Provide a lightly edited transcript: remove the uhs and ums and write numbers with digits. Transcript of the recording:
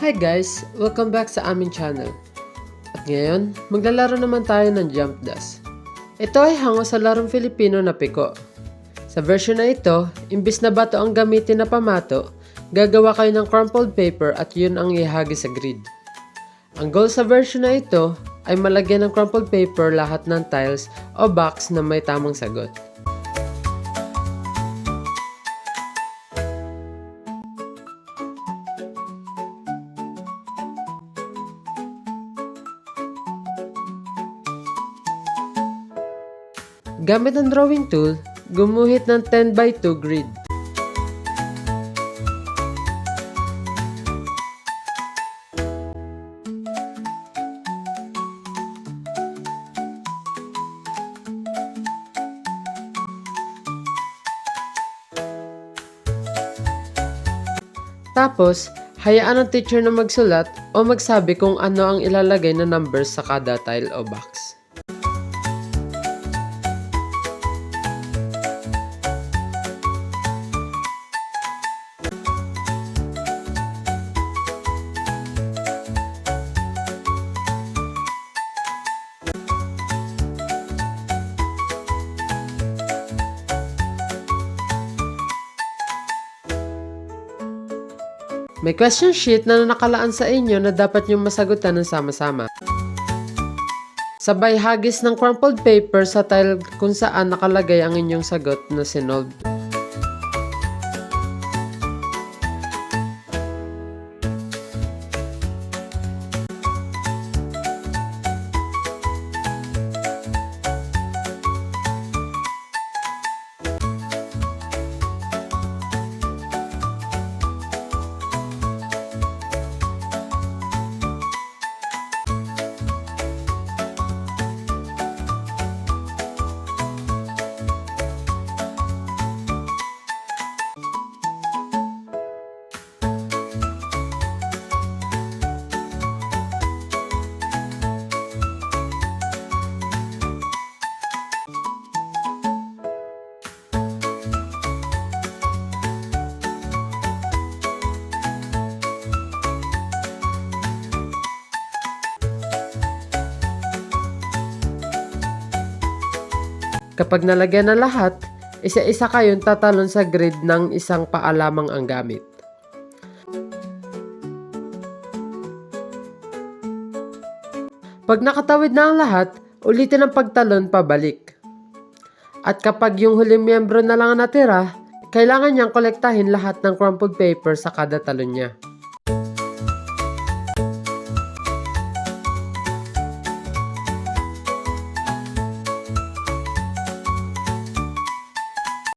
Hi guys! Welcome back sa aming channel. At ngayon, maglalaro naman tayo ng Jump Dash. Ito ay hango sa larong Filipino na piko. Sa version na ito, imbis na bato ang gamitin na pamato, gagawa kayo ng crumpled paper at yun ang ihagis sa grid. Ang goal sa version na ito ay malagyan ng crumpled paper lahat ng tiles o box na may tamang sagot. Gamit ang drawing tool, gumuhit ng 10x2 grid. Tapos, hayaan ang teacher na magsulat o magsabi kung ano ang ilalagay na numbers sa kada tile o box. May question sheet na nakalaan sa inyo na dapat niyong masagutan ng sama-sama. Sabay hagis ng crumpled paper sa tile kung saan nakalagay ang inyong sagot na sinolve. Kapag nalagyan na lahat, isa-isa kayong tatalon sa grid ng isang paa lamang ang gamit. Pag nakatawid na ang lahat, ulitin ang pagtalon pabalik. At kapag yung huling miyembro na lang natira, kailangan niyang kolektahin lahat ng crumpled paper sa kada talon niya.